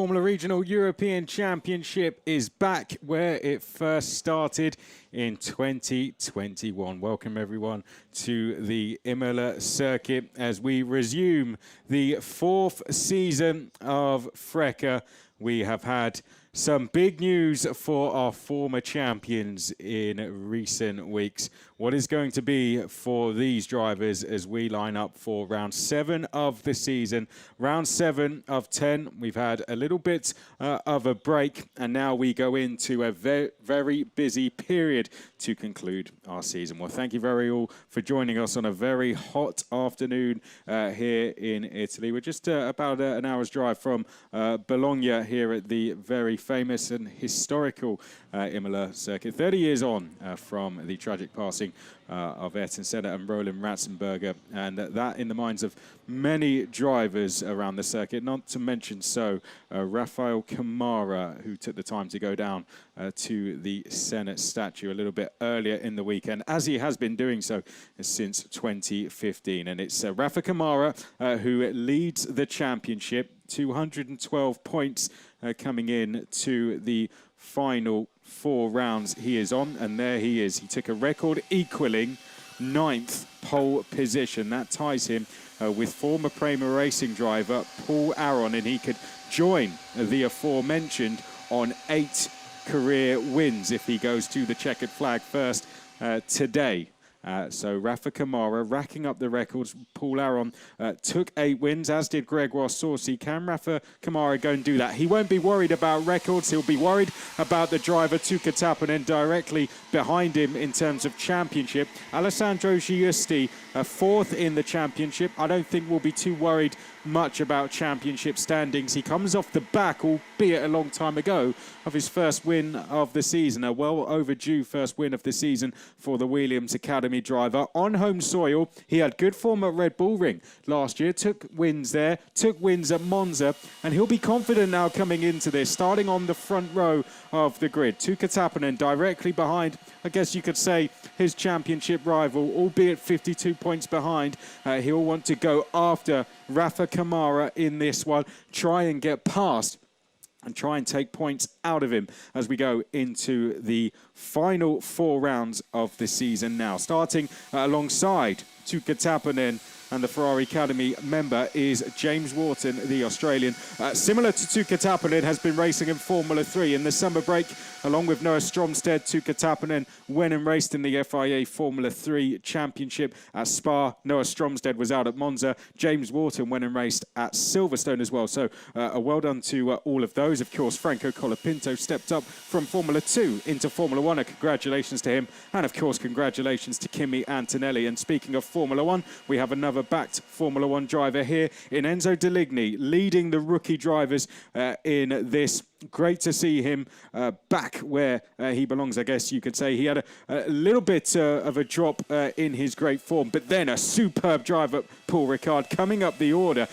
Formula Regional European Championship is back where it first started in 2021. Welcome everyone to the Imola circuit as we resume the fourth season of FRECA. We have had some big news for our former champions in recent weeks. What is going to be for these drivers as we line up for round 7 of the season? Round 7 of 10, we've had a little bit of a break, and now we go into a very busy period to conclude our season. Well, thank you very all for joining us on a very hot afternoon here in Italy. We're just about an hour's drive from Bologna here at the very famous and historical Imola circuit. 30 years on from the tragic passing of Ayrton Senna and Roland Ratzenberger, and that in the minds of many drivers around the circuit, not to mention Rafael Camara, who took the time to go down to the Senna statue a little bit earlier in the weekend, as he has been doing so since 2015. And it's Rafa Camara who leads the championship, 212 points coming in to the final 4 rounds he is on, and there he is. He took a record equaling 9th pole position. That ties him with former Prema Racing driver Paul Aron, and he could join the aforementioned on 8 career wins if he goes to the checkered flag first today. So Rafa Camara racking up the records. Paul Aron took 8 wins, as did Gregoire Saucy. Can Rafa Camara go and do that? He won't be worried about records. He'll be worried about the driver Tuka Tappinen directly behind him in terms of championship. Alessandro Giusti, 4th in the championship. I don't think we'll be too worried much about championship standings. He comes off the back, albeit a long time ago, of his first win of the season. A well overdue first win of the season for the Williams Academy driver on home soil. He had good form at Red Bull Ring last year, took wins there, took wins at Monza, and he'll be confident now coming into this, starting on the front row of the grid. Tuka Tappinen directly behind, I guess you could say, his championship rival, albeit 52 points behind. He'll want to go after Rafa Camara in this one, try and get past and try and take points out of him as we go into the final 4 rounds of the season now. Starting alongside Tuka Tappinen and the Ferrari Academy member is James Wharton, the Australian. Similar to Tuka Tappinen, has been racing in Formula 3 in the summer break, along with Noah Stromstead. Tuka Tappinen went and raced in the FIA Formula 3 Championship at Spa. Noah Stromstead was out at Monza. James Wharton went and raced at Silverstone as well. So a well done to all of those. Of course, Franco Colapinto stepped up from Formula 2 into Formula 1. Congratulations to him. And of course, congratulations to Kimi Antonelli. And speaking of Formula 1, we have another backed Formula 1 driver here in Enzo Deligny, leading the rookie drivers in this. Great to see him back where he belongs, I guess you could say. He had a little bit of a drop in his great form, but then a superb driver, Paul Ricard, coming up the order,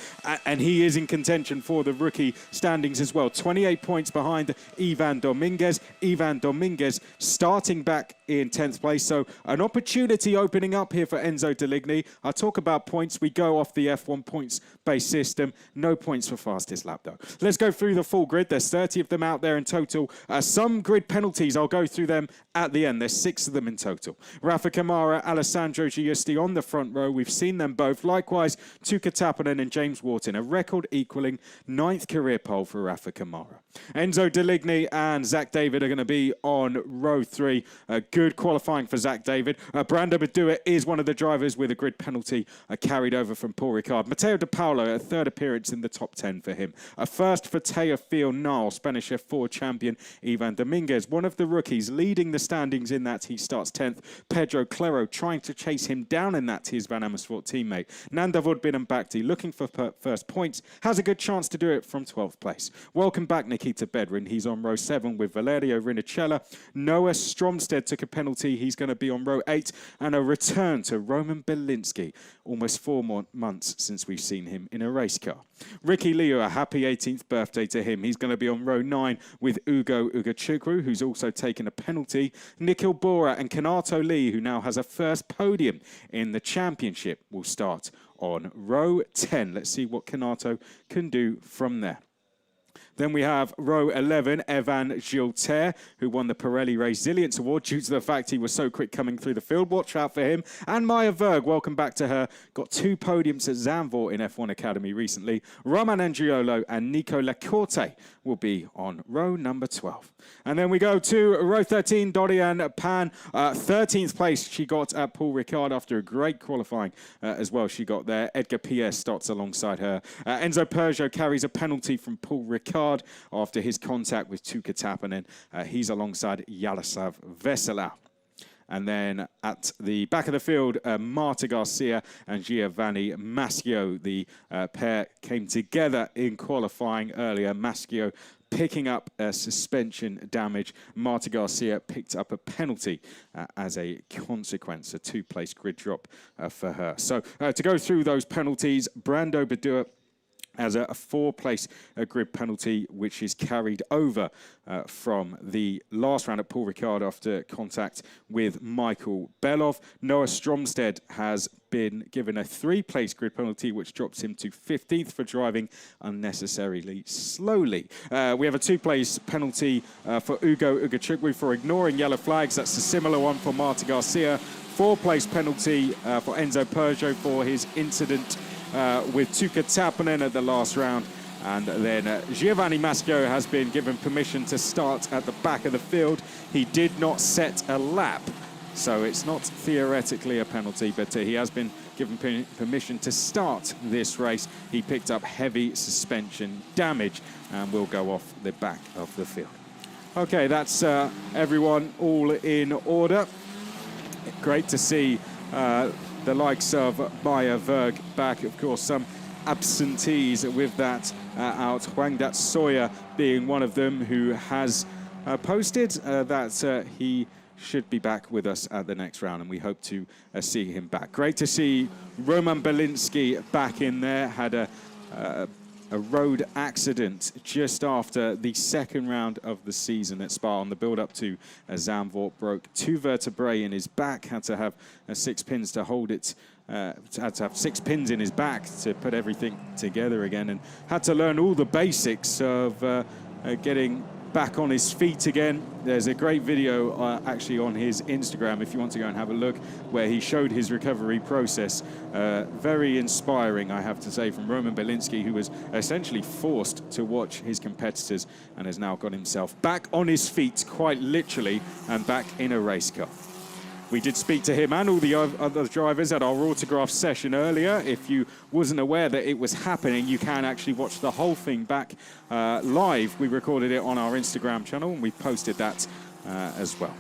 and he is in contention for the rookie standings as well. 28 points behind Ivan Dominguez. Ivan Dominguez starting back in 10th place, so an opportunity opening up here for Enzo Deligny. I talk about points. We go off the F1 points-based system. No points for fastest lap, though. Let's go through the full grid. There's 30 of them out there in total. Some grid penalties, I'll go through them at the end. There's 6 of them in total. Rafa Camara, Alessandro Giusti on the front row. We've seen them both. Likewise, Tuka Tappinen and James Wharton, a record equaling 9th career pole for Rafa Camara. Enzo Deligny and Zach David are going to be on row 3. Good qualifying for Zach David. Brando Badua is one of the drivers with a grid penalty carried over from Paul Ricard. Matteo De Paolo, a 3rd appearance in the top 10 for him. A first for Teofil Nal, Spanish F4 champion Ivan Dominguez, one of the rookies leading the standings in that he starts 10th. Pedro Clero trying to chase him down in that his Van Amersfoort teammate. Nanda Vodbin and Bakhti looking for first points, has a good chance to do it from 12th place. Welcome back Nikita Bedrin, he's on row 7 with Valerio Rinicella. Noah Stromstead took a penalty, he's going to be on row 8, and a return to Roman Belinsky. Almost 4 more months since we've seen him in a race car. Ricky Liu, a happy 18th birthday to him. He's going to be on row 9 with Ugo Ugachukwu, who's also taken a penalty. Nikhil Bora and Kanato Lee, who now has a first podium in the championship, will start on row 10. Let's see what Kanato can do from there. Then we have row 11, Evan Gilter, who won the Pirelli Resilience Award due to the fact he was so quick coming through the field. Watch out for him. And Maya Verg, welcome back to her. Got 2 podiums at Zandvoort in F1 Academy recently. Roman Andriolo and Nico Lacorte will be on row number 12. And then we go to row 13, Dorian Pan. 13th place she got at Paul Ricard after a great qualifying as well. She got there. Edgar Pierre starts alongside her. Enzo Peugeot carries a penalty from Paul Ricard after his contact with Tuka Tappinen. He's alongside Yaroslav Veselau. And then at the back of the field, Marta Garcia and Giovanni Maschio. The pair came together in qualifying earlier. Maschio picking up suspension damage. Marta Garcia picked up a penalty as a consequence, a 2-place grid drop for her. So to go through those penalties, Brando Badua as a 4-place grid penalty, which is carried over from the last round at Paul Ricard after contact with Michael Belov. Noah Stromsted has been given a 3-place grid penalty, which drops him to 15th for driving unnecessarily slowly. We have a 2-place penalty for Ugo Ugachukwu for ignoring yellow flags. That's a similar one for Marta Garcia. 4-place penalty for Enzo Peugeot for his incident with Tuka Tappinen at the last round. And then Giovanni Maschio has been given permission to start at the back of the field. He did not set a lap, so it's not theoretically a penalty, but he has been given permission to start this race. He picked up heavy suspension damage and will go off the back of the field. Okay, that's everyone all in order. Great to see the likes of Maya Verg back. Of course, some absentees with that out. Huang Dat Soya being one of them, who has posted that he should be back with us at the next round, and we hope to see him back. Great to see Roman Belinsky back in there. Had a road accident just after the second round of the season at Spa on the build-up to Zandvoort. Broke 2 vertebrae in his back, had to have 6 pins to hold it, had to have 6 pins in his back to put everything together again, and had to learn all the basics of getting back on his feet again. There's a great video actually on his Instagram if you want to go and have a look, where he showed his recovery process. Very inspiring, I have to say, from Roman Belinsky, who was essentially forced to watch his competitors and has now got himself back on his feet, quite literally, and back in a race car. We did speak to him and all the other drivers at our autograph session earlier. If you wasn't aware that it was happening, you can actually watch the whole thing back live. We recorded it on our Instagram channel and we posted that as well.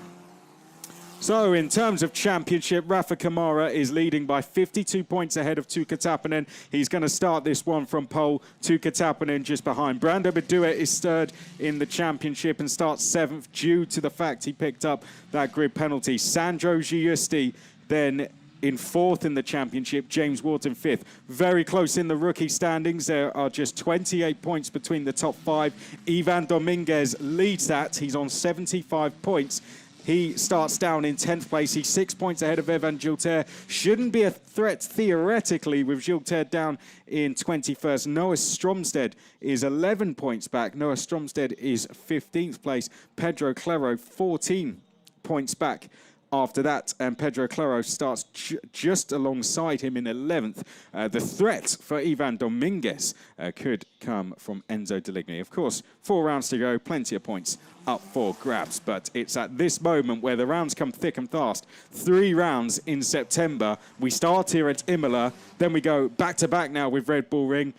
So in terms of championship, Rafa Kamara is leading by 52 points ahead of Tuka Tappinen. He's going to start this one from pole. Tuka Tappinen just behind. Brando Badua is third in the championship and starts 7th due to the fact he picked up that grid penalty. Sandro Giusti then in 4th in the championship, James Wharton 5th. Very close in the rookie standings. There are just 28 points between the top 5. Ivan Dominguez leads that. He's on 75 points. He starts down in 10th place. He's 6 points ahead of Evan Gilter. Shouldn't be a threat theoretically with Gilter down in 21st. Noah Stromsted is 11 points back. Noah Stromsted is 15th place. Pedro Claro 14 points back after that, and Pedro Claro starts just alongside him in 11th. The threat for Ivan Dominguez could come from Enzo Deligny. Of course, 4 rounds to go, plenty of points up for grabs, but it's at this moment where the rounds come thick and fast. 3 rounds in September. We start here at Imola, then we go back-to-back now with Red Bull Ring.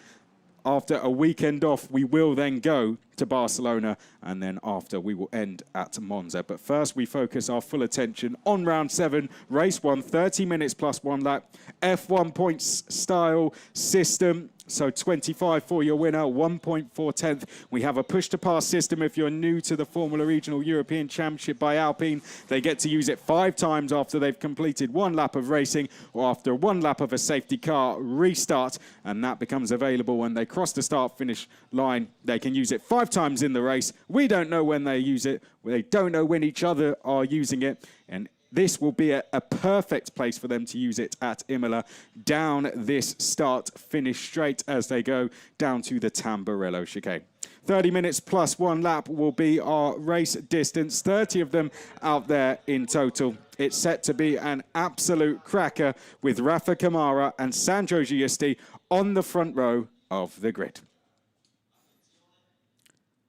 After a weekend off, we will then go to Barcelona, and then after we will end at Monza. But first, we focus our full attention on round 7, race 1, 30 minutes plus 1 lap, F1 points style system. So 25 for your winner, 1 point for 10th. We have a push-to-pass system if you're new to the Formula Regional European Championship by Alpine. They get to use it 5 times after they've completed 1 lap of racing or after 1 lap of a safety car restart, and that becomes available when they cross the start-finish line. They can use it 5 times in the race. We don't know when they use it. They don't know when each other are using it, and this will be a perfect place for them to use it at Imola, down this start-finish straight as they go down to the Tamburello chicane. 30 minutes plus 1 lap will be our race distance, 30 of them out there in total. It's set to be an absolute cracker with Rafa Kamara and Sandro Giusti on the front row of the grid.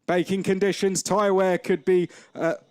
Baking conditions, tyre wear could be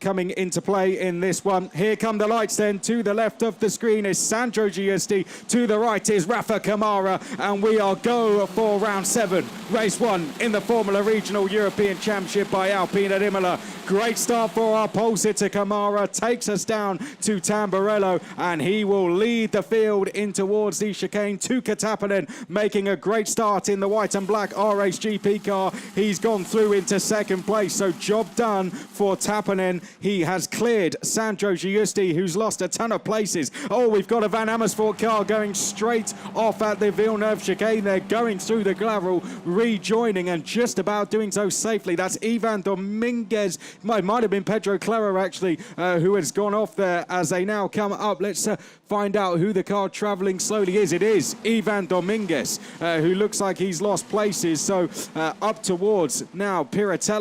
coming into play in this one. Here come the lights then. To the left of the screen is Sandro Giusti. To the right is Rafa Kamara. And we are go for round 7. Race 1 in the Formula Regional European Championship by Alpine at Imola. Great start for our pole sitter Kamara. Takes us down to Tamburello. And he will lead the field in towards the chicane. Tuukka Tappinen making a great start in the white and black RHGP car. He's gone through into second place, so job done for Tappinen. He has cleared Sandro Giusti, who's lost a ton of places. Oh, we've got a Van Amersfoort car going straight off at the Villeneuve chicane. They're going through the gravel, rejoining, and just about doing so safely. That's Ivan Dominguez. Might have been Pedro Clara, actually, who has gone off there as they now come up. Let's find out who the car travelling slowly is. It is Ivan Dominguez, who looks like he's lost places. So up towards now Piratella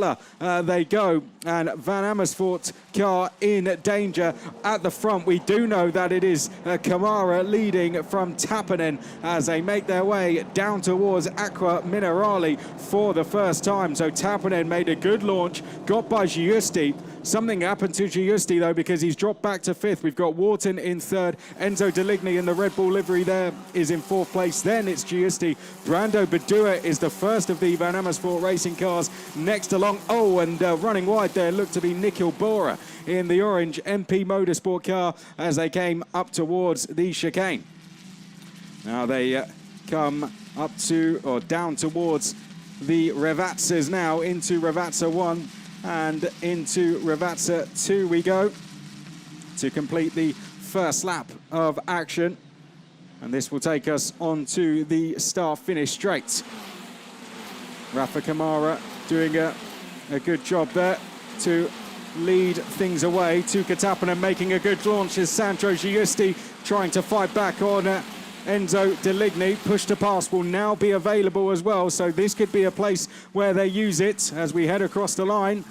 they go, and Van Amersfoort car in danger at the front. We do know that it is Kamara leading from Tappinen as they make their way down towards Acqua Minerale for the first time. So Tappinen made a good launch, got by Giusti. Something happened to Giusti, though, because he's dropped back to 5th. We've got Wharton in 3rd. Enzo Deligny in the Red Bull livery there is in 4th place. Then it's Giusti. Brando Badua is the first of the Van Amersfoort racing cars next along. Oh, and running wide there looked to be Nikhil Bora in the orange MP Motorsport car as they came up towards the chicane. Now they come up to, or down towards the Revazzas now, into Ravazza 1. And into Ravazza 2 we go to complete the first lap of action. And this will take us on to the start-finish straight. Rafa Kamara doing a good job there to lead things away. Tuukka Tappinen making a good launch as Sandro Giusti trying to fight back on Enzo Deligny. Push to pass will now be available as well, so this could be a place where they use it as we head across the line.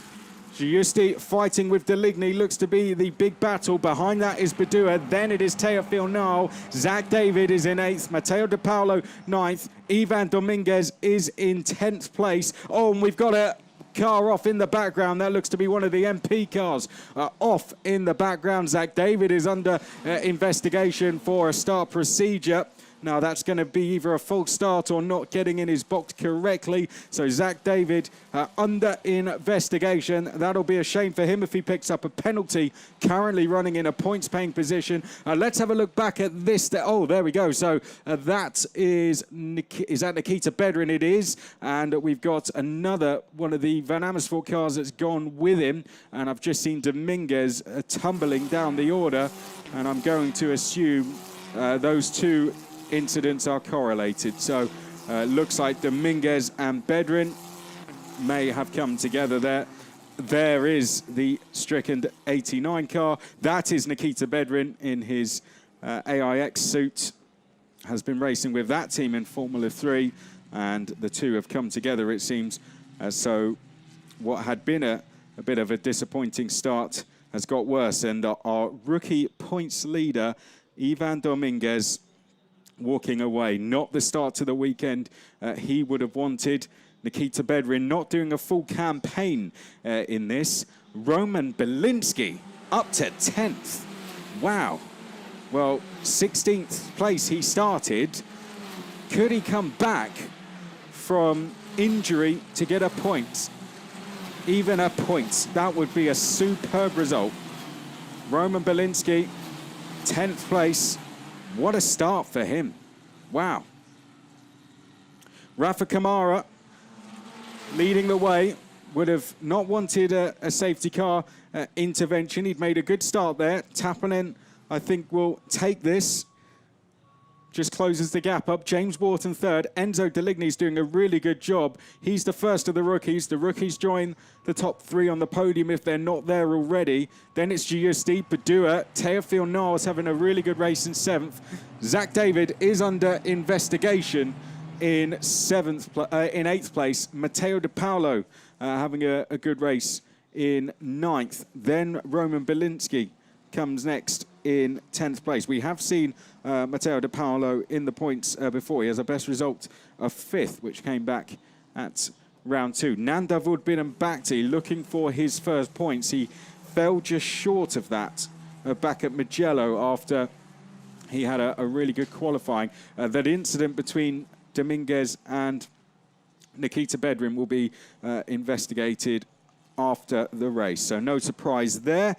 Giusti fighting with Deligny looks to be the big battle. Behind that is Badua, then it is Teofil Nall. Zach David is in 8th, Matteo De Paolo 9th, Ivan Dominguez is in 10th place. Oh, and we've got a car off in the background. That looks to be one of the MP cars off in the background. Zach David is under investigation for a start procedure. Now that's going to be either a false start or not getting in his box correctly. So Zach David under investigation. That'll be a shame for him if he picks up a penalty. Currently running in a points-paying position. Let's have a look back at this. Oh, there we go. So that is that Nikita Bedrin? It is. And we've got another one of the Van Amersfoort cars that's gone with him. And I've just seen Dominguez tumbling down the order. And I'm going to assume those two incidents are correlated. So looks like Dominguez and Bedrin may have come together there. There is the stricken 89 car. That is Nikita Bedrin in his AIX suit. Has been racing with that team in Formula 3, and the two have come together, it seems. So what had been a bit of a disappointing start has got worse, and our rookie points leader, Ivan Dominguez, walking away. Not the start to the weekend he would have wanted. Nikita Bedrin not doing a full campaign in this. Roman Belinsky up to 10th. Wow. Well, 16th place he started. Could he come back from injury to get a point? Even a point. That would be a superb result. Roman Belinsky, 10th place. What a start for him. Wow. Rafa Kamara leading the way. Would have not wanted a safety car intervention. He'd made a good start there. Tappinen, I think, will take this. Just closes the gap up. James Wharton 3rd. Enzo Deligny's doing a really good job. He's the first of the rookies. The rookies join the top 3 on the podium if they're not there already. Then it's Giusti, Badua. Teofil Nall having a really good race in 7th. Zach David is under investigation in 8th place. Matteo De Paolo having a good race in 9th. Then Roman Belinsky comes next in 10th place. We have seen Matteo De Paolo in the points before. He has a best result of 5th, which came back at round 2. Nandavud Binambakti looking for his first points. He fell just short of that back at Mugello after he had a really good qualifying. That incident between Dominguez and Nikita Bedrin will be investigated after the race. So no surprise there.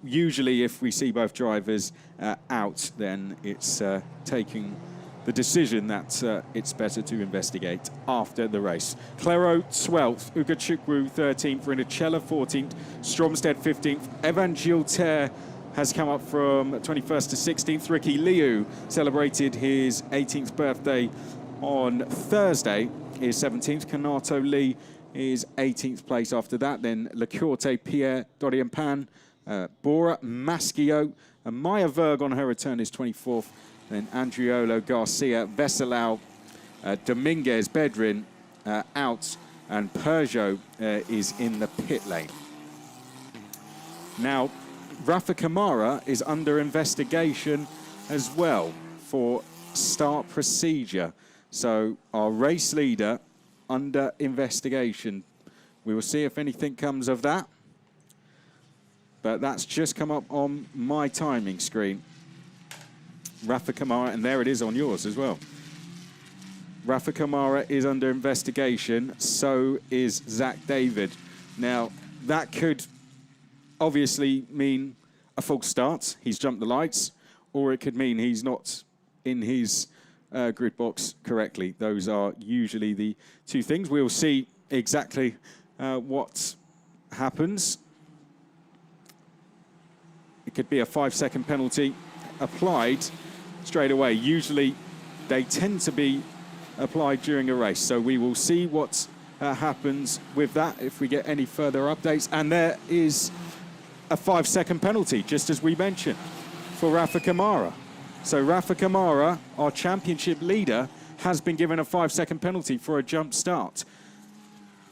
Usually if we see both drivers out, then it's taking the decision that it's better to investigate after the race. Claro 12th, Ugachukwu 13th, Rinachella 14th, Stromstead 15th, Evan Gilter has come up from 21st to 16th. Ricky Liu celebrated his 18th birthday on Thursday, is 17th. Kanato Lee is 18th place after that. Then Lecourte, Pierre, Dorian Bora, Maschio, and Maya Verg on her return is 24th. Then Andriolo, Garcia, Veselau, Dominguez, Bedrin out, and Peugeot is in the pit lane. Now, Rafa Kamara is under investigation as well for start procedure. So our race leader under investigation. We will see if anything comes of that. But that's just come up on my timing screen. Rafa Kamara, and there it is on yours as well. Rafa Kamara is under investigation, so is Zach David. Now, that could obviously mean a false start. He's jumped the lights, or it could mean he's not in his grid box correctly. Those are usually the two things. We'll see exactly what happens. It could be a 5-second penalty applied straight away. Usually they tend to be applied during a race. So we will see what happens with that if we get any further updates. And there is a 5-second penalty, just as we mentioned, for Rafa Kamara. So Rafa Kamara, our championship leader, has been given a 5-second penalty for a jump start.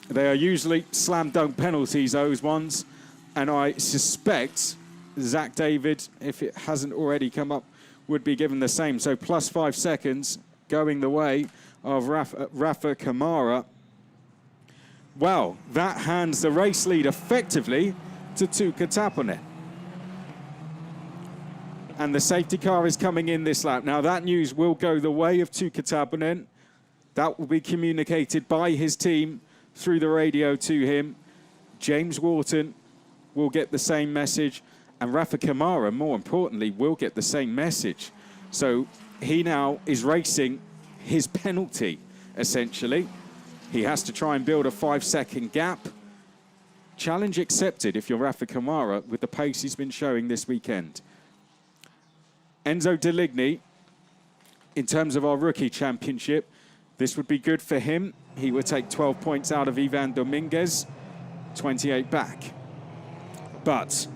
They are usually slam dunk penalties, those ones. And I suspect Zach David, if it hasn't already come up, would be given the same. So plus 5 seconds going the way of Rafa Kamara. Well, that hands the race lead effectively to Tuukka Taponen. And the safety car is coming in this lap. Now, that news will go the way of Tuukka Taponen. That will be communicated by his team through the radio to him. James Wharton will get the same message. And Rafa Kamara, more importantly, will get the same message. So he now is racing his penalty, essentially. He has to try and build a 5-second gap. Challenge accepted if you're Rafa Kamara with the pace he's been showing this weekend. Enzo Deligny, in terms of our rookie championship, this would be good for him. He would take 12 points out of Ivan Dominguez, 28 back. But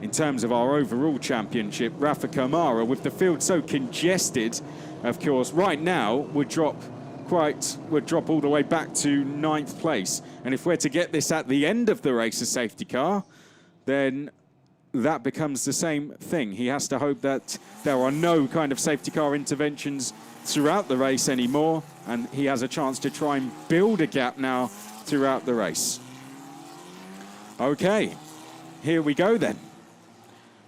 in terms of our overall championship, Rafa Kamara, with the field so congested, of course, right now would drop all the way back to 9th place. And if we're to get this at the end of the race, a safety car, then that becomes the same thing. He has to hope that there are no kind of safety car interventions throughout the race anymore, and he has a chance to try and build a gap now throughout the race. Okay, here we go then.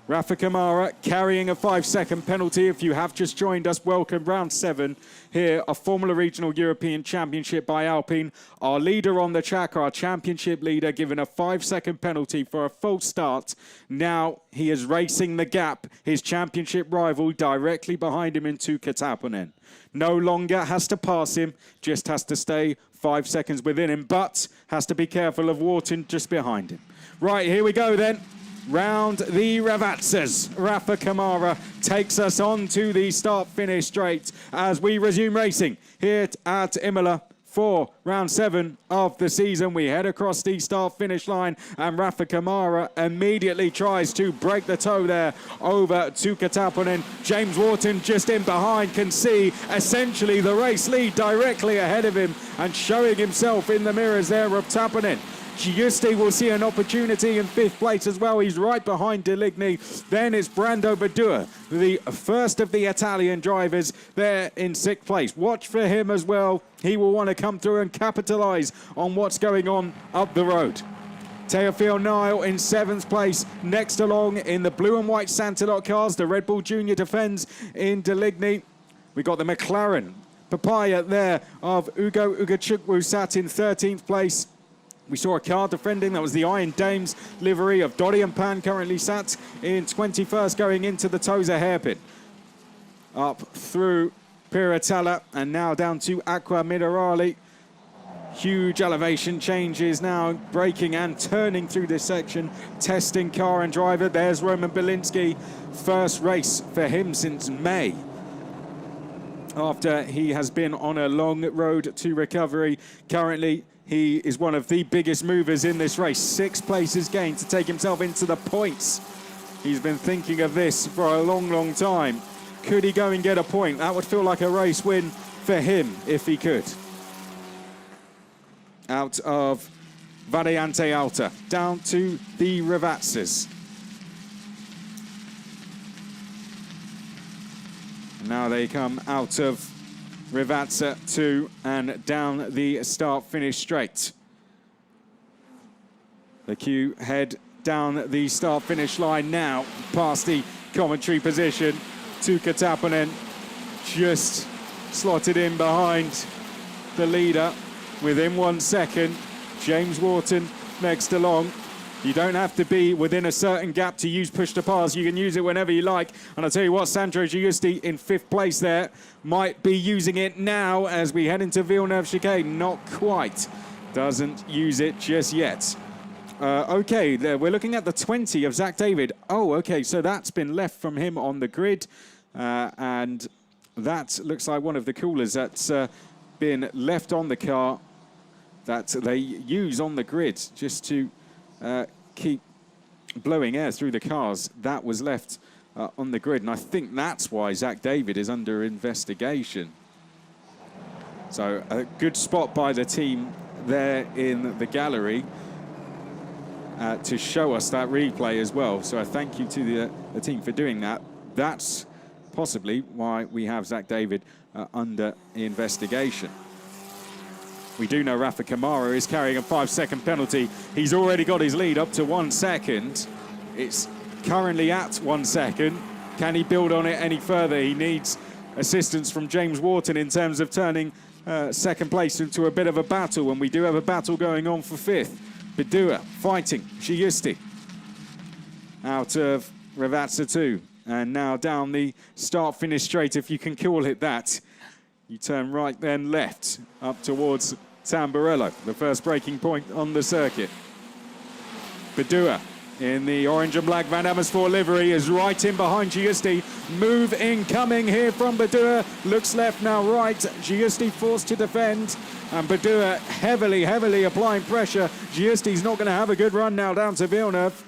Rafa Kamara carrying a 5-second penalty. If you have just joined us, welcome. Round 7 here, a Formula Regional European Championship by Alpine. Our leader on the track, our championship leader, given a 5-second penalty for a false start. Now he is racing the gap. His championship rival directly behind him in Tuukka Taponen. No longer has to pass him, just has to stay 5 seconds within him, but has to be careful of Wharton just behind him. Right, here we go then. Round the Ravazzas. Rafa Kamara takes us on to the start-finish straight as we resume racing here at Imola for round 7 of the season. We head across the start-finish line, and Rafa Kamara immediately tries to break the toe there over to Kataponen. James Wharton just in behind can see essentially the race lead directly ahead of him, and showing himself in the mirrors there of Taponen. Giusti will see an opportunity in 5th place as well. He's right behind Deligny. Then it's Brando Badua, the first of the Italian drivers, there in 6th place. Watch for him as well. He will want to come through and capitalise on what's going on up the road. Teofil Nile in 7th place. Next along in the blue and white Santalot cars, the Red Bull Junior defends in Deligny. We got the McLaren Papaya there of Ugo Ugachukwu sat in 13th place. We saw a car defending, that was the Iron Dames livery of Dorian Pan, currently sat in 21st, going into the Tosa hairpin. Up through Piratella and now down to Acqua Minerale. Huge elevation changes now, braking and turning through this section, testing car and driver. There's Roman Belinsky, first race for him since May, after he has been on a long road to recovery. Currently, he is one of the biggest movers in this race. 6 places gained to take himself into the points. He's been thinking of this for a long, long time. Could he go and get a point? That would feel like a race win for him if he could. Out of Variante Alta, down to the Ravazzas. Now they come out of Rivazza 2 and down the start-finish straight. The queue head down the start-finish line now, past the commentary position to Kataponen, just slotted in behind the leader within 1 second. James Wharton next along. You don't have to be within a certain gap to use push to pass. You can use it whenever you like. And I'll tell you what, Sandro Giusti in 5th place there might be using it now as we head into Villeneuve chicane. Not quite. Doesn't use it just yet. Okay, there, we're looking at the 20 of Zach David. Oh, okay, so that's been left from him on the grid. And that looks like one of the coolers that's been left on the car that they use on the grid just to keep blowing air through the cars. That was left on the grid, and I think that's why Zach David is under investigation. So a good spot by the team there in the gallery to show us that replay as well. So I thank you to the team for doing that. That's possibly why we have Zach David under investigation. We do know Rafa Kamara is carrying a 5-second penalty. He's already got his lead up to 1 second. It's currently at 1 second. Can he build on it any further? He needs assistance from James Wharton in terms of turning 2nd place into a bit of a battle, and we do have a battle going on for 5th. Bedua fighting Giusti out of Rivazza 2, and now down the start-finish straight, if you can call it that. You turn right, then left, up towards Tamburello, the first braking point on the circuit. Bedua in the orange and black Van Amersfoort livery is right in behind Giusti. Move incoming here from Bedua. Looks left, now right. Giusti forced to defend. And Bedua heavily, heavily applying pressure. Giusti's not going to have a good run now down to Villeneuve.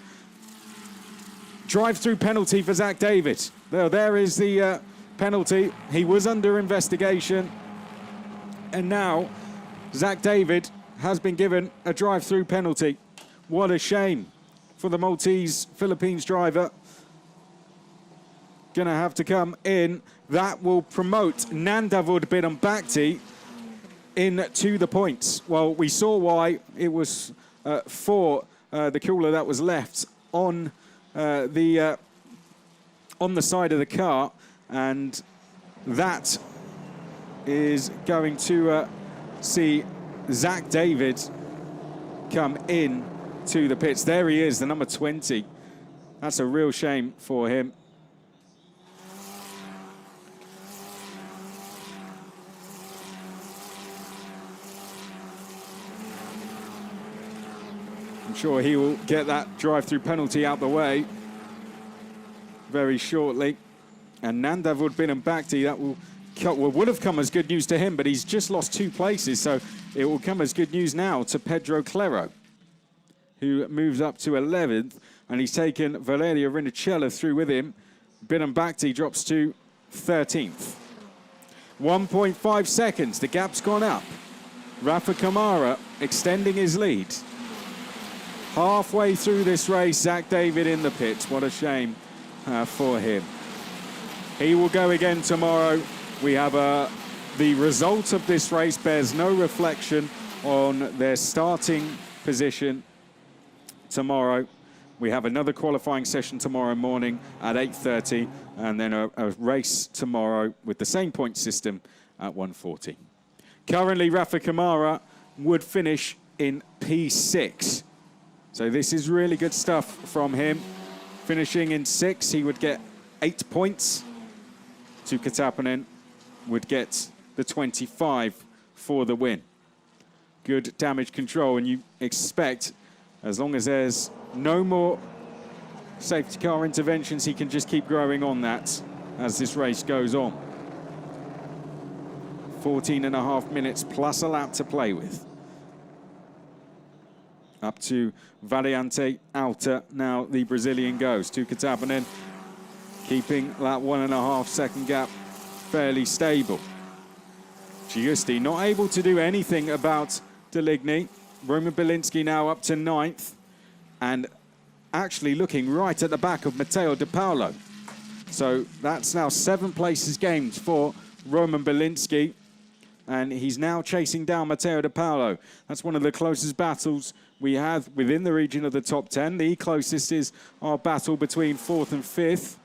Drive-through penalty for Zach David. There is the penalty. He was under investigation. And now Zach David has been given a drive-through penalty. What a shame for the Maltese Philippines driver. Gonna have to come in. That will promote Nandavud Bidambakti into the points. Well, we saw why it was for the cooler that was left on the side of the car, and that is going to see Zach David come in to the pits. There he is, the number 20. That's a real shame for him. I'm sure he will get that drive-through penalty out the way very shortly. And Nandavud Bidambakti, that will would have come as good news to him, but he's just lost 2 places, so it will come as good news now to Pedro Clero, who moves up to 11th, and he's taken Valerio Rinicella through with him. Binan Bhakti drops to 13th. 1.5 seconds, the gap's gone up. Rafa Kamara extending his lead. Halfway through this race, Zach David in the pits. What a shame for him. He will go again tomorrow. We have the result of this race bears no reflection on their starting position tomorrow. We have another qualifying session tomorrow morning at 8:30, and then a race tomorrow with the same point system at 1:40. Currently, Rafa Kamara would finish in P6. So this is really good stuff from him. Finishing in 6, he would get 8 points. Tuukka Tappinen would get the 25 for the win. Good damage control, and you expect, as long as there's no more safety car interventions, he can just keep growing on that as this race goes on. 14.5 minutes plus a lap to play with. Up to Variante Alta, now the Brazilian goes. Tuukka Tappinen keeping that 1.5 second gap fairly stable. Giusti not able to do anything about Deligny. Roman Bielinski now up to 9th, and actually looking right at the back of Matteo De Paolo. So that's now 7 places gained for Roman Bielinski, and he's now chasing down Matteo De Paolo. That's one of the closest battles we have within the region of the top 10. The closest is our battle between 4th and 5th.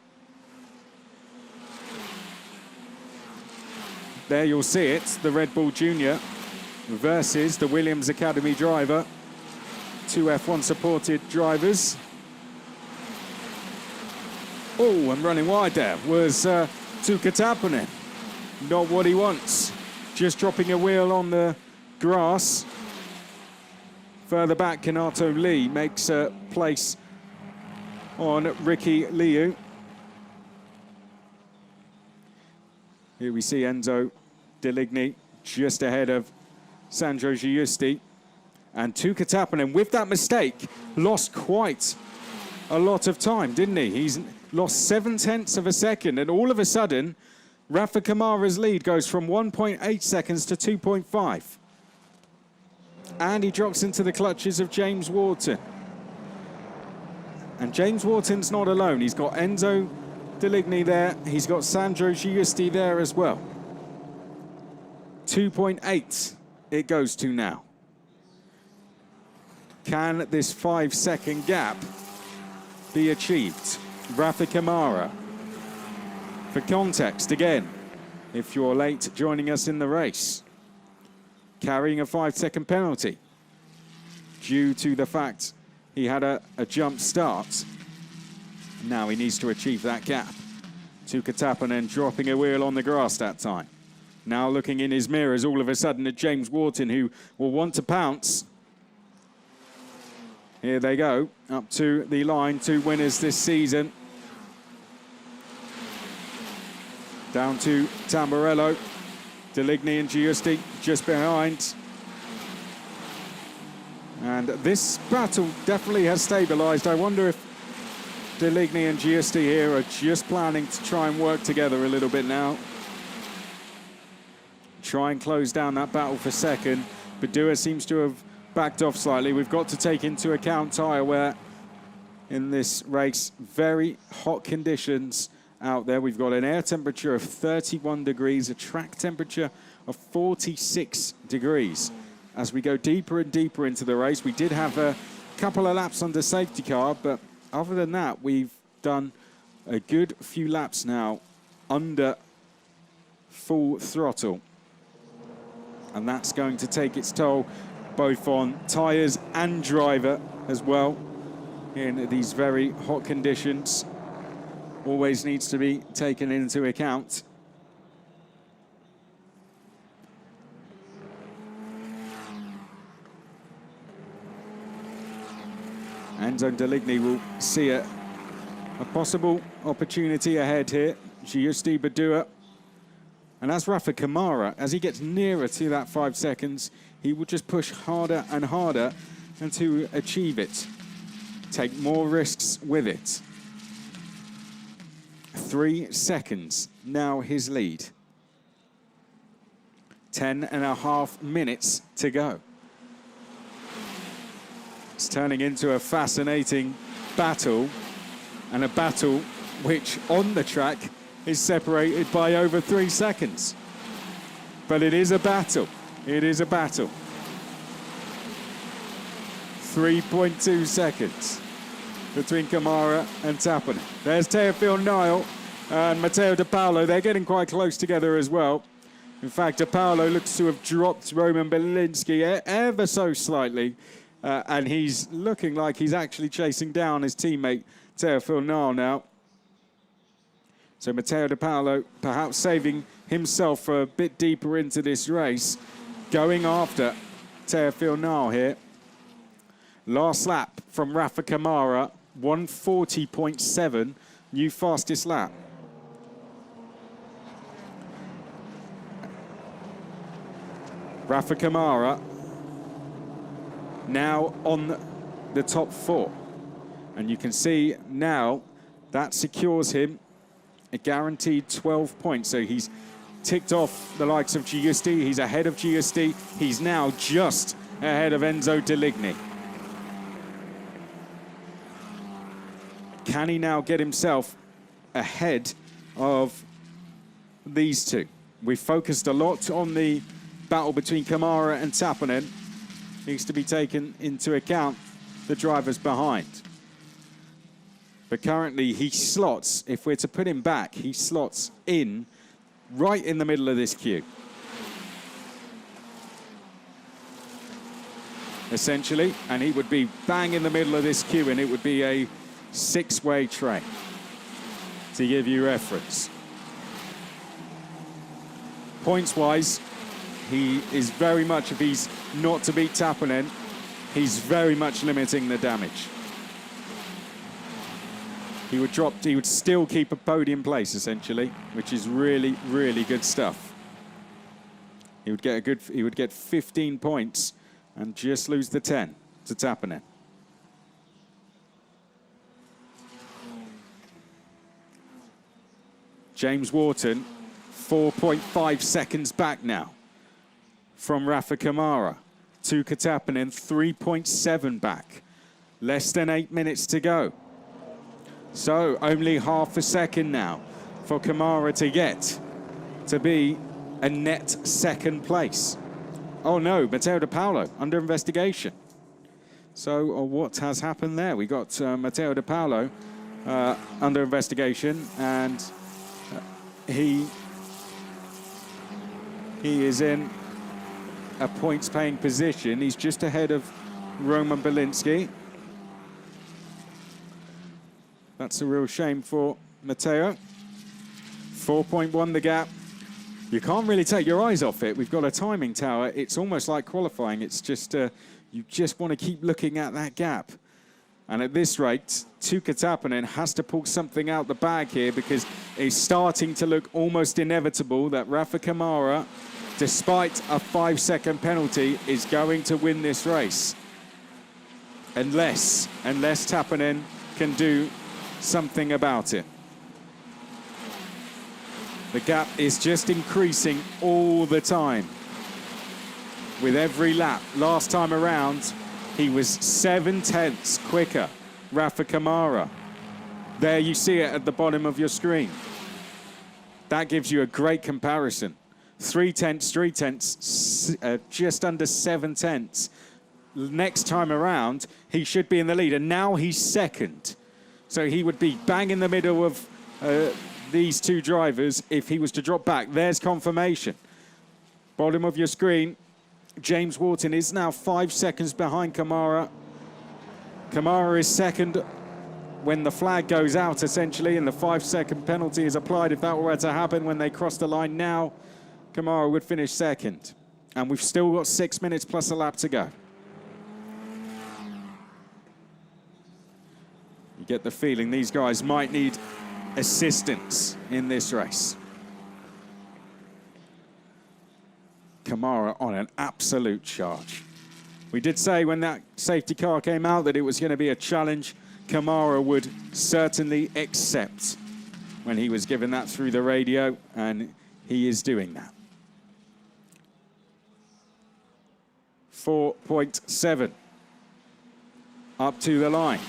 There you'll see it, the Red Bull Junior versus the Williams Academy driver. 2 F1 supported drivers. Oh, and running wide there was Tuukka Tappinen. Not what he wants. Just dropping a wheel on the grass. Further back, Kanato Lee makes a place on Ricky Liu. Here we see Enzo Deligny just ahead of Sandro Giusti. And Tuukka Tappinen, with that mistake, lost quite a lot of time, didn't he? He's lost 0.7 of a second, and all of a sudden, Rafa Kamara's lead goes from 1.8 seconds to 2.5. And he drops into the clutches of James Wharton. And James Wharton's not alone. He's got Enzo Deligny there. He's got Sandro Giusti there as well. 2.8 it goes to now. Can this 5-second gap be achieved? Rafa Kamara. For context, again, if you're late joining us in the race, carrying a 5-second penalty due to the fact he had a jump start. Now he needs to achieve that gap. Tuukka Tappinen dropping a wheel on the grass that time. Now looking in his mirrors all of a sudden at James Wharton, who will want to pounce. Here they go, up to the line, 2 winners this season. Down to Tamburello. Deligny and Giusti just behind. And this battle definitely has stabilised. I wonder if Deligny and Giusti here are just planning to try and work together a little bit now. Try and close down that battle for second. Badua seems to have backed off slightly. We've got to take into account tyre wear in this race. Very hot conditions out there. We've got an air temperature of 31 degrees, a track temperature of 46 degrees. As we go deeper and deeper into the race, we did have a couple of laps under safety car, but other than that, we've done a good few laps now under full throttle. And that's going to take its toll both on tyres and driver as well in these very hot conditions. Always needs to be taken into account. Enzo Deligny will see a possible opportunity ahead here. Giusti, Badua And as Rafa Kamara, as he gets nearer to that 5 seconds, he will just push harder and harder and to achieve it. Take more risks with it. 3 seconds, now his lead. 10.5 minutes to go. It's turning into a fascinating battle, and a battle which on the track is separated by over 3 seconds. But it is a battle. It is a battle. 3.2 seconds between Kamara and Tappan. There's Teofil Nile and Matteo De Paolo. They're getting quite close together as well. In fact, De Paolo looks to have dropped Roman Bielinski ever so slightly. And he's looking like he's actually chasing down his teammate, Teofil Nile now. So Matteo De Paolo perhaps saving himself for a bit deeper into this race, going after Teofil Nile here. Last lap from Rafa Kamara, 1:40.7, new fastest lap. Rafa Kamara now on the top 4. And you can see now that secures him a guaranteed 12 points. So he's ticked off the likes of Giusti. He's ahead of Giusti. He's now just ahead of Enzo Deligny. Can he now get himself ahead of these two? We focused a lot on the battle between Kamara and Tappanen. Needs to be taken into account the drivers behind. But currently he slots, if we're to put him back, he slots in right in the middle of this queue. Essentially, and he would be bang in the middle of this queue, and it would be a 6-way train, to give you reference. Points-wise, he is very much, if he's not to beat Tappanen, he's very much limiting the damage. He would still keep a podium place, essentially, which is really, really good stuff. He would get 15 points and just lose the 10 to Tappanen. James Wharton, 4.5 seconds back now from Rafa Kamara. Tuukka Tappanen, 3.7 back. Less than 8 minutes to go. So only half a second now for Kamara to get to be a net second place. Oh no, Matteo De Paolo under investigation. So what has happened there? We got Matteo De Paolo under investigation, and he is in a points-paying position. He's just ahead of Roman Bielinski. That's a real shame for Matteo. 4.1 the gap. You can't really take your eyes off it. We've got a timing tower. It's almost like qualifying. It's just, you just want to keep looking at that gap. And at this rate, Tuukka Tappanen has to pull something out the bag here, because it's starting to look almost inevitable that Rafa Kamara, despite a 5-second penalty, is going to win this race. Unless Tappanen can do something about it. The gap is just increasing all the time with every lap. Last time around, he was 7 tenths quicker, Rafa Kamara. There you see it at the bottom of your screen. That gives you a great comparison. 3 tenths, just under 7 tenths. Next time around, he should be in the lead, and now he's second. So he would be bang in the middle of these two drivers if he was to drop back. There's confirmation. Bottom of your screen, James Wharton is now 5 seconds behind Kamara. Kamara is second when the flag goes out, essentially, and the 5-second penalty is applied. If that were to happen when they cross the line now, Kamara would finish second. And we've still got 6 minutes plus a lap to go. You get the feeling these guys might need assistance in this race. Kamara on an absolute charge. We did say when that safety car came out that it was going to be a challenge Kamara would certainly accept when he was given that through the radio, and he is doing that. 4.7 up to the line.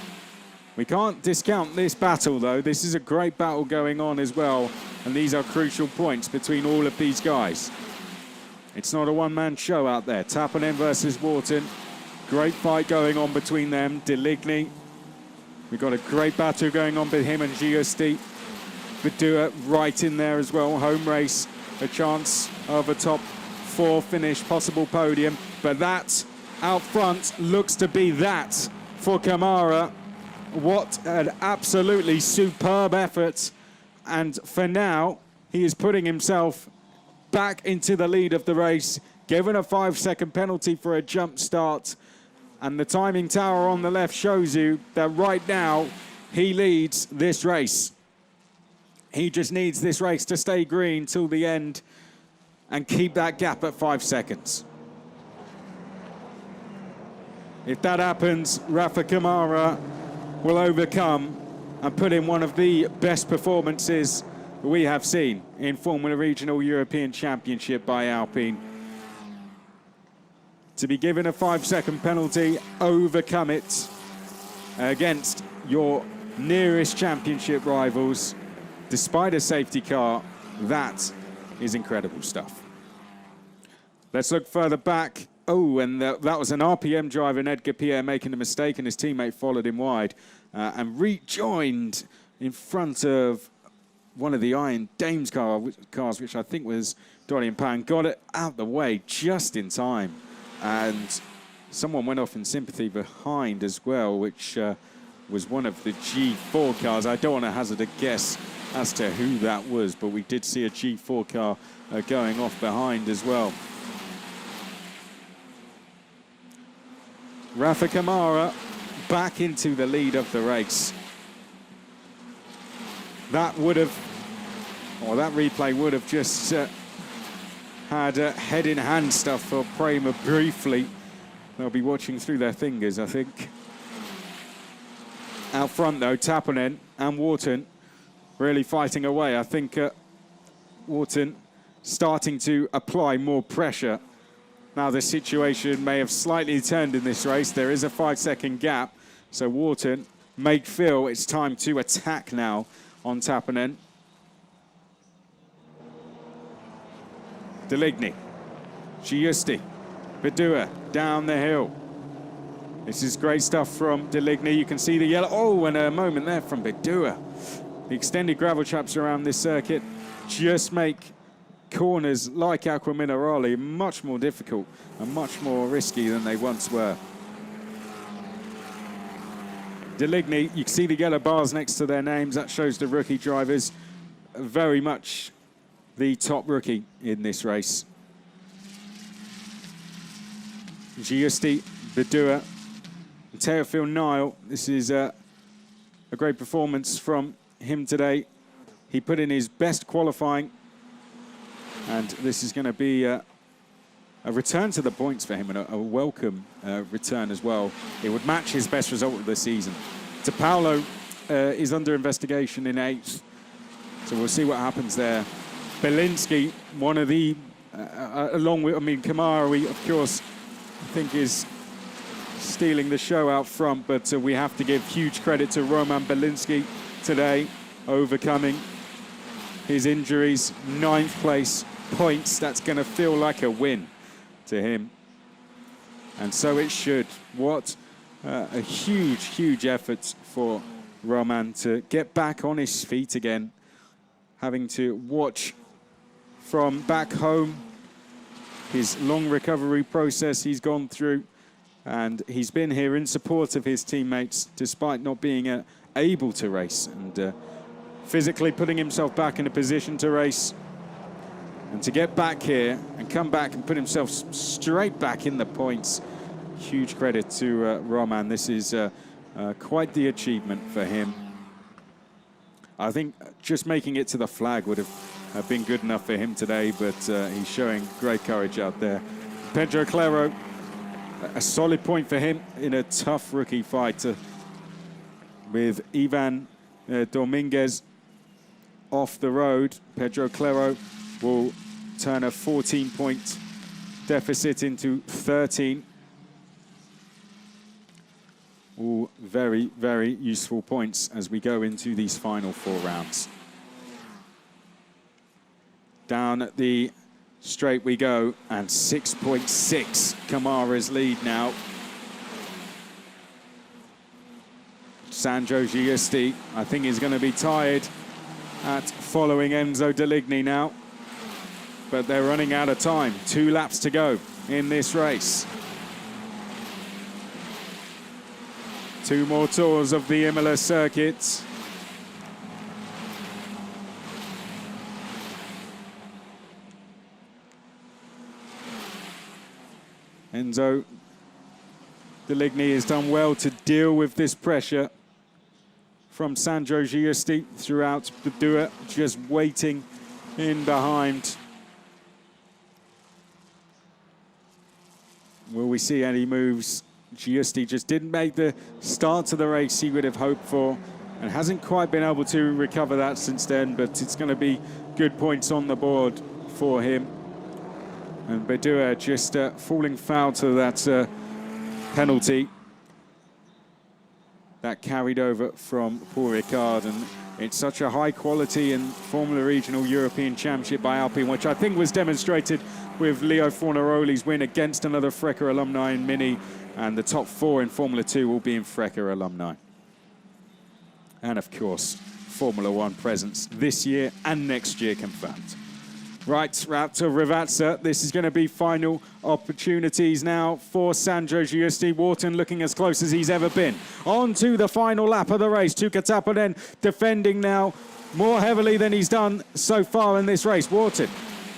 We can't discount this battle, though. This is a great battle going on as well, and these are crucial points between all of these guys. It's not a one-man show out there. Tappanen versus Wharton. Great fight going on between them. Deligny. We've got a great battle going on with him and Giusti. Vidua right in there as well. Home race. A chance of a top 4 finish, possible podium. But that out front looks to be that for Kamara. What an absolutely superb effort. And for now, he is putting himself back into the lead of the race, given a 5-second penalty for a jump start. And the timing tower on the left shows you that right now, he leads this race. He just needs this race to stay green till the end and keep that gap at 5 seconds. If that happens, Rafa Kamara will overcome and put in one of the best performances we have seen in Formula Regional European Championship by Alpine. To be given a 5-second penalty, overcome it against your nearest championship rivals, despite a safety car, that is incredible stuff. Let's look further back. Oh, and that was an RPM driver, Edgar Pierre, making a mistake, and his teammate followed him wide and rejoined in front of one of the Iron Dames cars, which I think was Dorian Pan. Got it out the way just in time. And someone went off in sympathy behind as well, which was one of the G4 cars. I don't want to hazard a guess as to who that was, but we did see a G4 car going off behind as well. Rafa Kamara back into the lead of the race. That would have, or that replay would have just had head-in-hand stuff for Prema briefly. They'll be watching through their fingers, I think. Out front, though, Tappanen and Wharton really fighting away. I think Wharton starting to apply more pressure. Now the situation may have slightly turned in this race. There is a 5-second gap. So Wharton may feel it's time to attack now on Tappanen. Deligny, Giusti, Vidua down the hill. This is great stuff from Deligny. You can see the yellow. Oh, and a moment there from Vidua. The extended gravel traps around this circuit just make corners like Aqua Minerale much more difficult and much more risky than they once were. Deligny, you can see the yellow bars next to their names. That shows the rookie drivers. Very much the top rookie in this race. Giusti, Vidua, and Teofil Nile. This is a great performance from him today. He put in his best qualifying, and this is going to be a return to the points for him, and a welcome return as well. It would match his best result of the season. De Paulo is under investigation in 8th, so we'll see what happens there. Belinsky, one of the, along with, Kamara, we, of course, I think is stealing the show out front, but we have to give huge credit to Roman Belinsky today, overcoming his injuries. 9th place points, that's going to feel like a win to him. And so it should. What a huge, huge effort for Roman to get back on his feet again, having to watch from back home his long recovery process he's gone through, and he's been here in support of his teammates despite not being able to race, and physically putting himself back in a position to race, and to get back here and come back and put himself straight back in the points. Huge credit to Roman. This is quite the achievement for him. I think just making it to the flag would have have been good enough for him today, but he's showing great courage out there. Pedro Claro, a solid point for him in a tough rookie fight with Ivan Dominguez off the road. Pedro Claro will turn a 14-point deficit into 13. All very, very useful points as we go into these final 4 rounds. Down the straight we go, and 6.6 Kamara's lead now. Sandro Giusti, I think, is going to be tired at following Enzo Deligny now. But they're running out of time. 2 laps to go in this race. 2 more tours of the Imola circuit. Enzo Deligny has done well to deal with this pressure from Sandro Giusti throughout the duel, just waiting in behind. Will we see any moves? Giusti just didn't make the start to the race he would have hoped for and hasn't quite been able to recover that since then, but it's going to be good points on the board for him. And Badua just falling foul to that penalty that carried over from Paul Ricard. And it's such a high quality in Formula Regional European Championship by Alpine, which I think was demonstrated with Leo Fornaroli's win against another Frecker alumni in Mini, and the top 4 in Formula 2 will be in Frecker alumni. And of course, Formula 1 presence this year and next year confirmed. Right, out to Rivazza. This is going to be final opportunities now for Sandro Giusti. Wharton looking as close as he's ever been. On to the final lap of the race. Tuka Taponen defending now more heavily than he's done so far in this race. Wharton,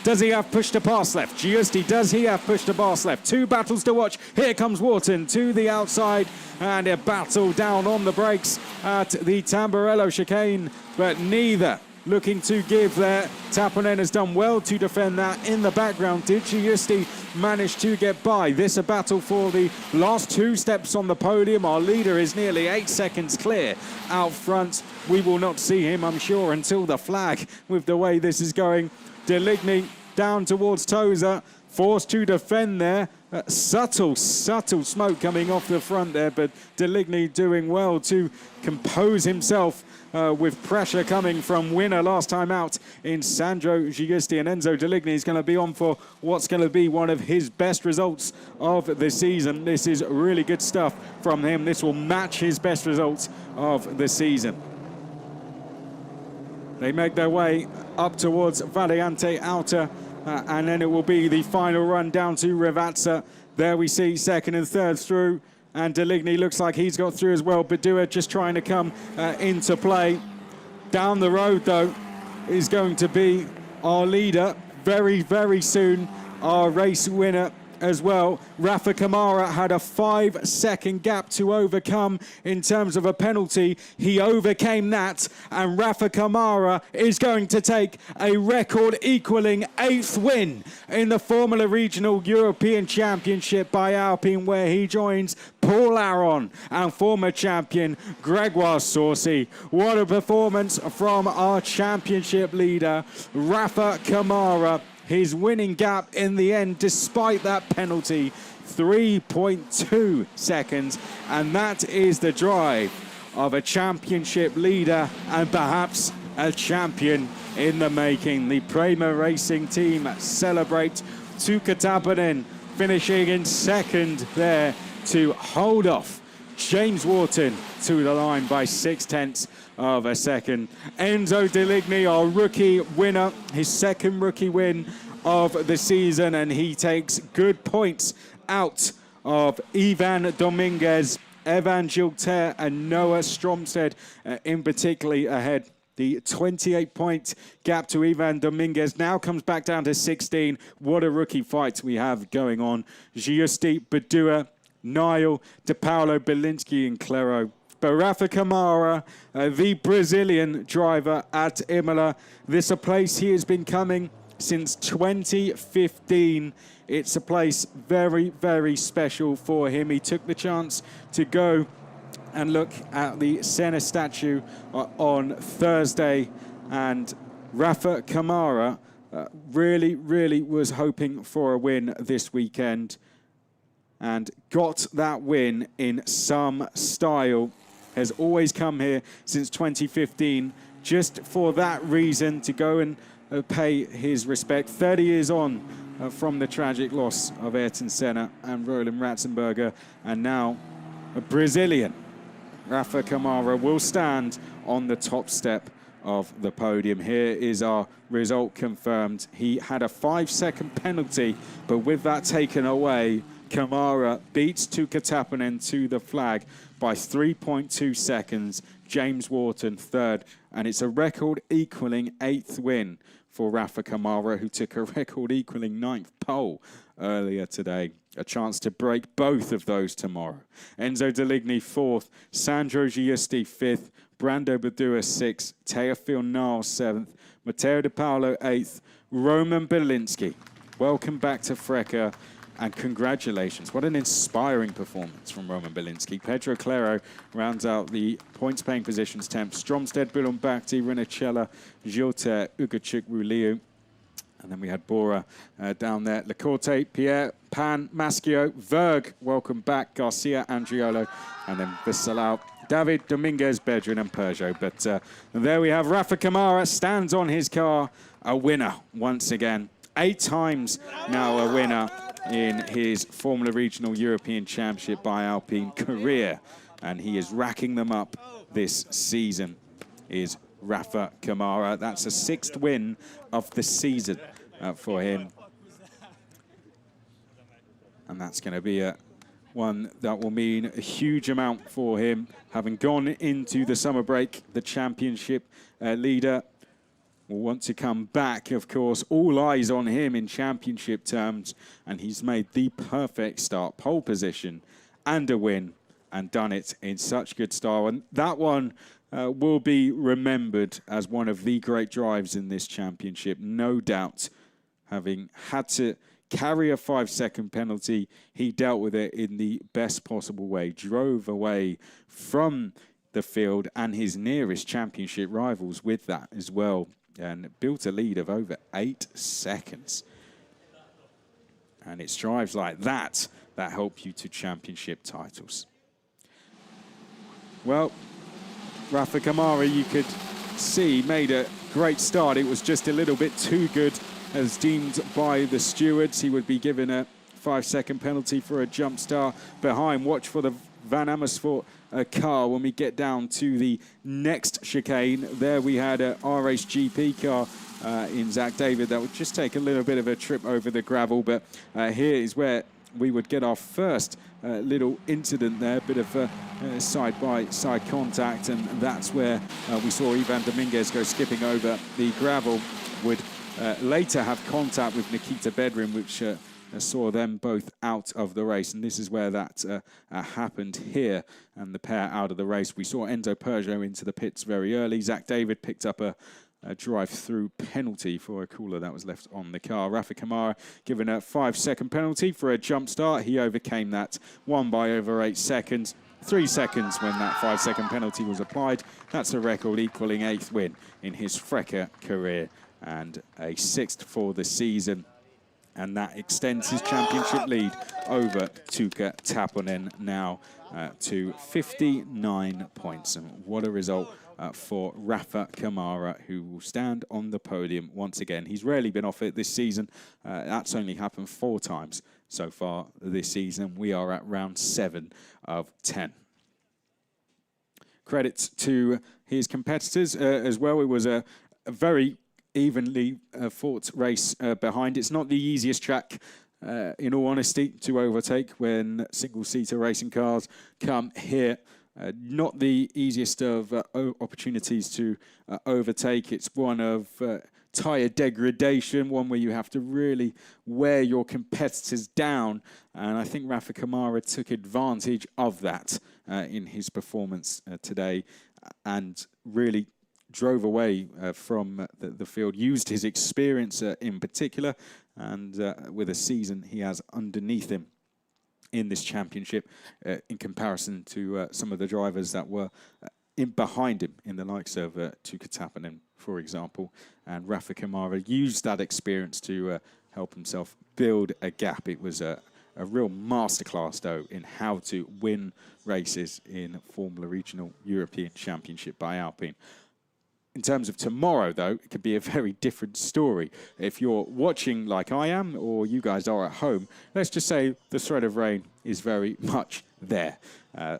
does he have push to pass left? Giusti, does he have push to pass left? 2 battles to watch. Here comes Wharton to the outside, and a battle down on the brakes at the Tamburello chicane, but neither looking to give there. Taponen has done well to defend that. In the background, did Giusti manage to get by? This a battle for the last 2 steps on the podium. Our leader is nearly 8 seconds clear out front. We will not see him, I'm sure, until the flag with the way this is going. Deligny down towards Toza, forced to defend there. Subtle smoke coming off the front there, but Deligny doing well to compose himself with pressure coming from winner last time out in Sandro Giusti. And Enzo Deligny is going to be on for what's going to be one of his best results of the season. This is really good stuff from him. This will match his best results of the season. They make their way up towards Variante Outer, and then it will be the final run down to Rivazza. There we see 2nd and 3rd through, and Deligny looks like he's got through as well. Badua just trying to come into play. Down the road, though, is going to be our leader very, very soon, our race winner as well. Rafa Kamara had a 5-second gap to overcome in terms of a penalty. He overcame that, and Rafa Kamara is going to take a record equaling 8th win in the Formula Regional European Championship by Alpine, where he joins Paul Aron and former champion Gregoire Saucy. What a performance from our championship leader, Rafa Kamara. His winning gap in the end, despite that penalty, 3.2 seconds. And that is the drive of a championship leader and perhaps a champion in the making. The Prema Racing team celebrate. Tuka Taponen finishing in 2nd there to hold off James Wharton to the line by 0.6 of a second. Enzo Deligny, our rookie winner, his 2nd rookie win of the season, and he takes good points out of Ivan Dominguez, Evan Gilter, and Noah Stromsted in particularly ahead. The 28-point gap to Ivan Dominguez now comes back down to 16. What a rookie fight we have going on. Giusti, Badua, Niall, De Paolo, Belinsky, and Claro But Rafa Kamara, the Brazilian driver at Imola, this a place he has been coming since 2015. It's a place very, very special for him. He took the chance to go and look at the Senna statue on Thursday, and Rafa Kamara really was hoping for a win this weekend and got that win in some style. Has always come here since 2015 just for that reason, to go and pay his respect. 30 years on from the tragic loss of Ayrton Senna and Roland Ratzenberger, and now a Brazilian, Rafa Kamara, will stand on the top step of the podium. Here is our result confirmed. He had a 5-second penalty, but with that taken away, Kamara beats Tuukka Taponen to the flag by 3.2 seconds. James Wharton third, and it's a record equaling 8th win for Rafa Kamara, who took a record equaling 9th pole earlier today. A chance to break both of those tomorrow. Enzo Deligny 4th, Sandro Giusti 5th, Brando Badua 6th, Teofil Niles 7th, Matteo De Paolo 8th, Roman Belinsky. Welcome back to Freca, and congratulations. What an inspiring performance from Roman Belinsky. Pedro Claro rounds out the points-paying positions 10th. Stromstead, Bulun Bakti, Rinacella, Gilter, Ugachuk, Ruliu. And then we had Bora down there. Lecorte, Pierre, Pan, Maschio, Verg, welcome back. Garcia, Andriolo, and then Vissalau, David, Dominguez, Bedrin, and Peugeot. But there we have Rafa Kamara stands on his car, a winner once again. 8 times now a winner in his Formula Regional European Championship by Alpine career. And he is racking them up this season, is Rafa Kamara. That's a 6th win of the season for him. And that's going to be one that will mean a huge amount for him. Having gone into the summer break, the championship leader will want to come back, of course. All eyes on him in championship terms, and he's made the perfect start. Pole position and a win, and done it in such good style. And that one will be remembered as one of the great drives in this championship, no doubt. Having had to carry a 5-second penalty, he dealt with it in the best possible way, drove away from the field and his nearest championship rivals with that as well, and built a lead of over 8 seconds. And it's drives like that that help you to championship titles. Well, Rafa Kamara, you could see, made a great start. It was just a little bit too good, as deemed by the stewards. He would be given a 5-second penalty for a jump start behind. Watch for the Van Amersfoort car when we get down to the next chicane. There we had a R-Race GP car in Zach David that would just take a little bit of a trip over the gravel, but here is where we would get our first little incident there, a bit of side-by-side contact, and that's where we saw Ivan Dominguez go skipping over the gravel. Would later have contact with Nikita Bedrin, which saw them both out of the race, and this is where that happened here, and the pair out of the race. We saw Enzo Peugeot into the pits very early. Zach David picked up a drive-through penalty for a cooler that was left on the car. Rafa Kamara given a 5-second penalty for a jump start. He overcame that, won by over 8 seconds. 3 seconds when that 5-second penalty was applied. That's a record equaling 8th win in his Freca career, and a 6th for the season. And that extends his championship lead over Tuukka Taponen now to 59 points. And what a result for Rafa Kamara, who will stand on the podium once again. He's rarely been off it this season. That's only happened 4 times so far this season. We are at round 7 of 10. Credits to his competitors as well. It was a very evenly fought race behind. It's not the easiest track, in all honesty, to overtake when single-seater racing cars come here. Not the easiest of opportunities to overtake. It's one of tyre degradation, one where you have to really wear your competitors down. And I think Rafa Kamara took advantage of that in his performance today and really drove away from the field, used his experience in particular, and with a season he has underneath him in this championship in comparison to some of the drivers that were in behind him, in the likes of Tuka Tappinen, for example. And Rafa Kamara used that experience to help himself build a gap. It was a real masterclass, though, in how to win races in Formula Regional European Championship by Alpine. In terms of tomorrow, though, it could be a very different story. If you're watching like I am, or you guys are at home, let's just say the threat of rain is very much there.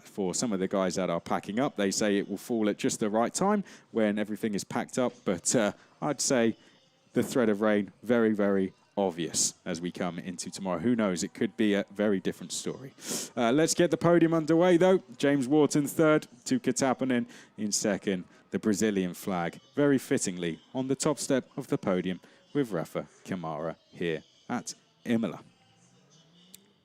For some of the guys that are packing up, they say it will fall at just the right time when everything is packed up. But I'd say the threat of rain, very, very obvious as we come into tomorrow. Who knows? It could be a very different story. Let's get the podium underway, though. James Wharton third, Tuka Tappinen in second. The Brazilian flag, very fittingly, on the top step of the podium with Rafa Kamara here at Imola.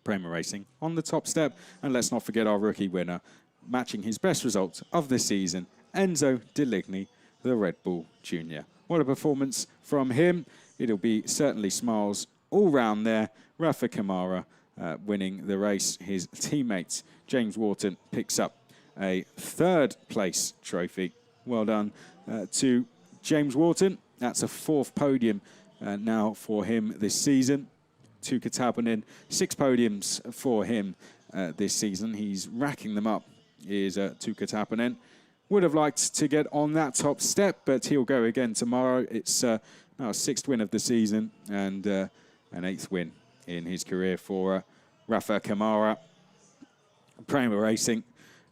Prema Racing on the top step, and let's not forget our rookie winner, matching his best result of the season, Enzo Deligny, the Red Bull Junior. What a performance from him. It'll be certainly smiles all round there. Rafa Kamara winning the race. His teammate, James Wharton, picks up a third place trophy. Well done to James Wharton. That's a fourth podium now for him this season. Tuka Tappinen, 6 podiums for him this season. He's racking them up, is Tuka Tappinen. Would have liked to get on that top step, but he'll go again tomorrow. It's now a 6th win of the season and an 8th win in his career for Rafa Kamara. Prema Racing.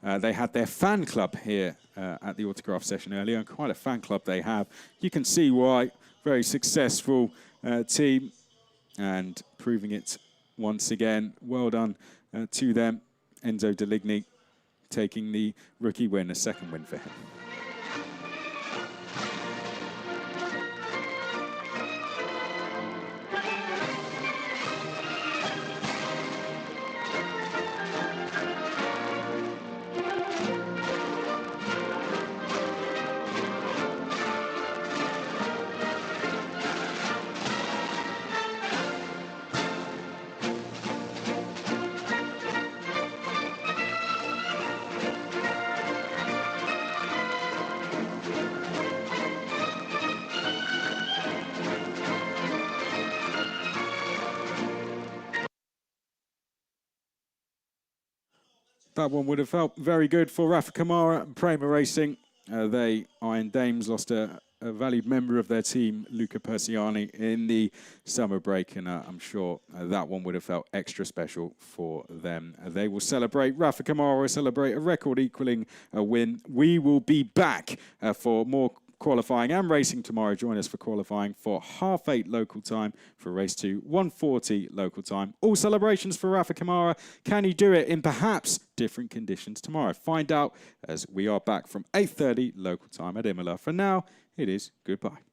They had their fan club here at the autograph session earlier, and quite a fan club they have. You can see why. Very successful team, and proving it once again. Well done to them. Enzo Deligny taking the rookie win, a 2nd win for him. That one would have felt very good for Rafa Kamara and Prema Racing. They, Iron Dames, lost a valued member of their team, Luca Persiani, in the summer break, and I'm sure that one would have felt extra special for them. They will celebrate. Rafa Kamara will celebrate a record-equaling win. We will be back for more qualifying and racing tomorrow. Join us for qualifying for 8:30 local time for race 2, 1:40 local time. All celebrations for Rafa Kamara. Can he do it in perhaps different conditions tomorrow? Find out as we are back from 8:30 local time at Imola. For now, it is goodbye.